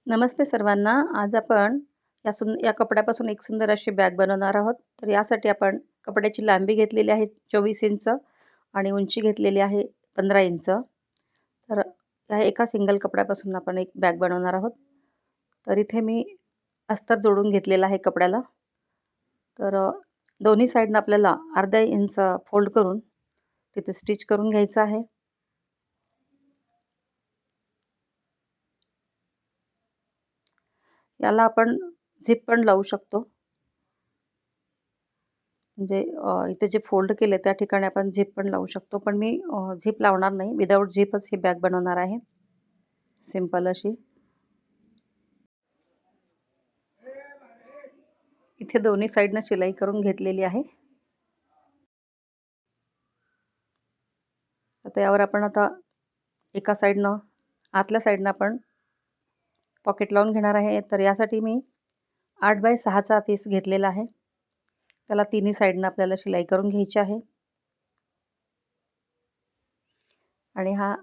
नमस्ते सर्वांना. आज आपण या कपड्यापासून एक सुंदर अशी बॅग बनवणार आहोत. तर यासाठी आपण कपड्याची लांबी घेतलेली आहे 24 इंच आणि उंची घेतलेली आहे 15 इंच. तर ह्या एका सिंगल कपड्यापासून आपण एक बॅग बनवणार आहोत. तर इथे मी अस्तर जोडून घेतलेलं आहे कपड्याला. तर दोन्ही साईडनं आपल्याला अर्धा इंच फोल्ड करून तिथे स्टिच करून घ्यायचं आहे. याला आपण झिप पण लावू शकतो. म्हणजे इथे जे फोल्ड केले त्या ठिकाणी आपण झिप पण लावू शकतो. पण मी झिप लावणार नाही. विदाऊट झिपच ही बॅग बनवणार आहे. सिंपल अशी. इथे दोन्ही साईडनं शिलाई करून घेतलेली आहे. आता यावर आपण एका साईडनं आतल्या साईडनं आपण पॉकेट लावून घेणार आहे. तर यासाठी मी 8x6चा पीस घेतलेला आहे. त्याला तिन्ही साईडनं आपल्याला शिलाई करून घ्यायची आहे. आणि हा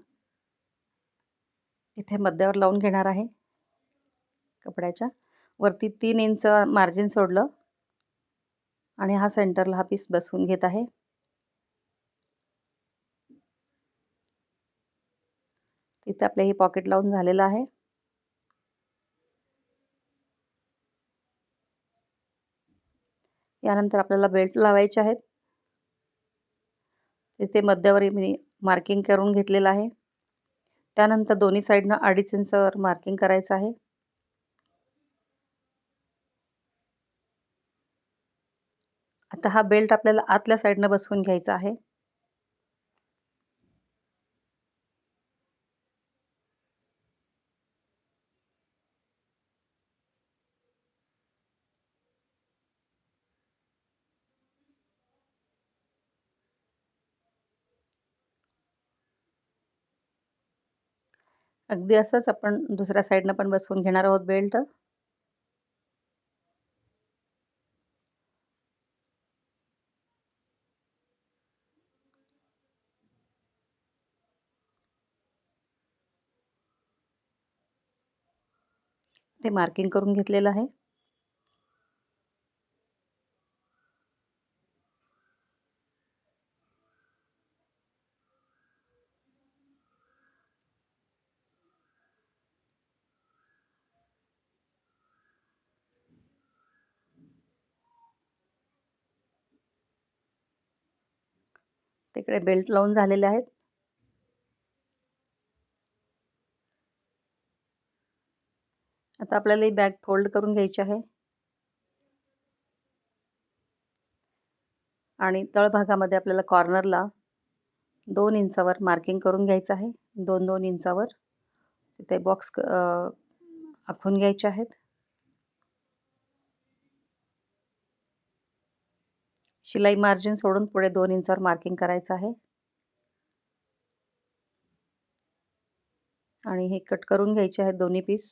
इथे मध्यावर लावून घेणार आहे. कपड्याच्या वरती 3 इंच मार्जिन सोडलं आणि हा सेंटरला हा पीस बसवून घेत आहे. तिथे आपले हे पॉकेट लावून झालेलं आहे. यानंतर आपल्याला बेल्ट लावायचे आहेत. तिथे मध्यावर मी मार्किंग करून घेतलेलं आहे. त्यानंतर दोन्ही साईडनं 2.5 इंचवर मार्किंग करायचं आहे. आता हा बेल्ट आपल्याला आतल्या साईडनं बसवून घ्यायचा आहे. अगदी असंच आपण दुसऱ्या साईडनं पण बसवून घेणार आहोत बेल्ट. ते मार्किंग करून घेतलेलं आहे. तिकडे बेल्ट लावून झालेले आहेत. आता आपल्याला ही बॅग फोल्ड करून घ्यायची आहे. आणि तळभागामध्ये आपल्याला कॉर्नरला 2 इंचावर मार्किंग करून घ्यायचं आहे. 2-2 इंचावर तिथे बॉक्स आखून घ्यायचे आहेत. शिलाई मार्जिन सोडून पुढे 2 इंचावर मार्किंग करायचं आहे. आणि हे कट करून घ्यायचे आहेत दोन्ही पीस.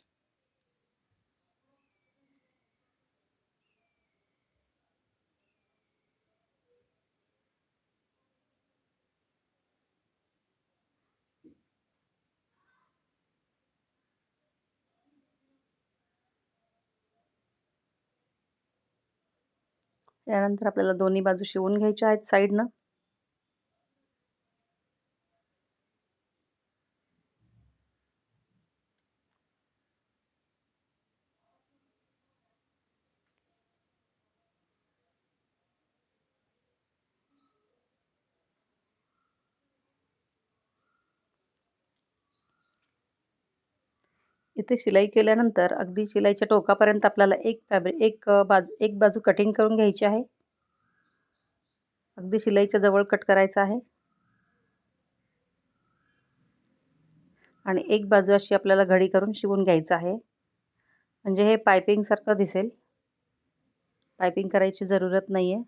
यानंतर आपल्याला दोन्ही बाजू शिवून घ्यायच्या आहेत साईडनं. इथे शिलाई केल्यानंतर अगदी शिलाईच्या टोकापर्यंत आपल्याला एक बाजू कटिंग करून घ्यायची आहे. अगदी शिलाईच्या जवळ कट करायचं आहे. आणि एक बाजू अशी आपल्याला घडी करून शिवून घ्यायचं आहे. म्हणजे हे पायपिंगसारखं दिसेल. पायपिंग करायची जरूरत नाही आहे.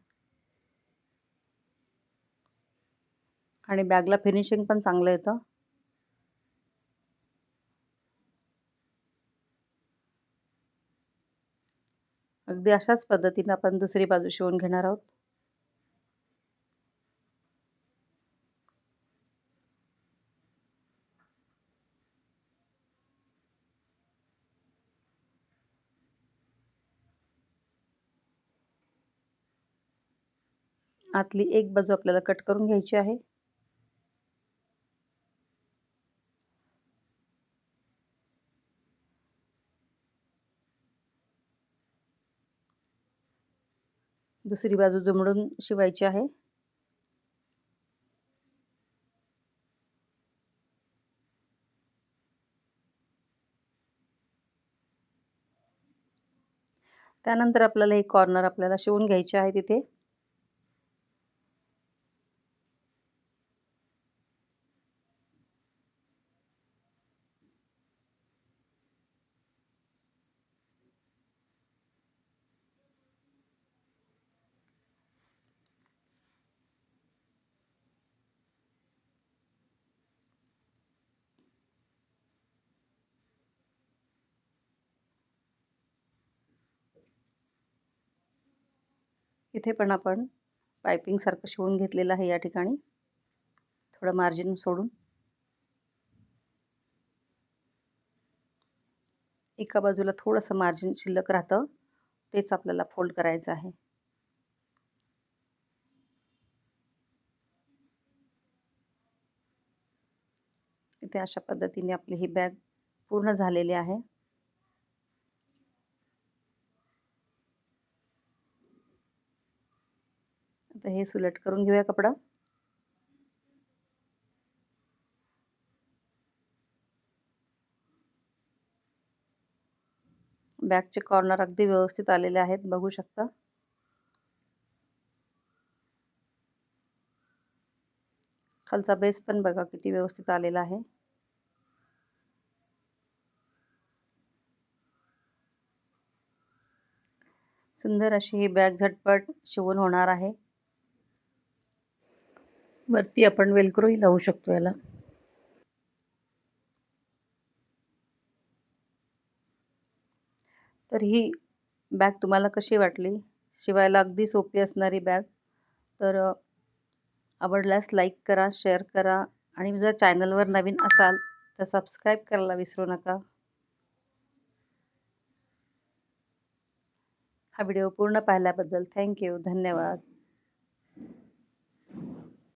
आणि बॅगला फिनिशिंग पण चांगलं येतं. अगदी अशाच पद्धतीने आपण दुसरी बाजू शिवून घेणार आहोत. आतली एक बाजू आपल्याला कट करून घ्यायची आहे. दुसरी बाजू जुमडून शिवायची आहे. त्यानंतर आपल्याला एक कॉर्नर आपल्याला शिवून घ्यायचे आहे तिथे. इथे पण आपण पायपिंगसारखं शिवून घेतलेलं आहे या ठिकाणी, थोडं मार्जिन सोडून. एका बाजूला थोडंसं मार्जिन शिल्लक राहतं, तेच आपल्याला फोल्ड करायचं आहे. इथे अशा पद्धतीने आपली ही बॅग पूर्ण झालेली आहे. आता हे सुलट करून घेऊया कपडा. बॅगचे कॉर्नर अगदी व्यवस्थित आलेले आहेत, बघू शकता. खालचा बेस पण बघा किती व्यवस्थित आलेला आहे. सुंदर अशी ही बॅग झटपट शिवून होणार आहे. वरती आपण वेलक्रोही लावू शकतो याला. तर ही बॅग तुम्हाला कशी वाटली? शिवायला अगदी सोपी असणारी बॅग. तर आवडल्यास लाईक करा, शेअर करा आणि जर चॅनलवर नवीन असाल तर सबस्क्राईब करायला विसरू नका. हा व्हिडिओ पूर्ण पाहिल्याबद्दल थँक्यू. धन्यवाद.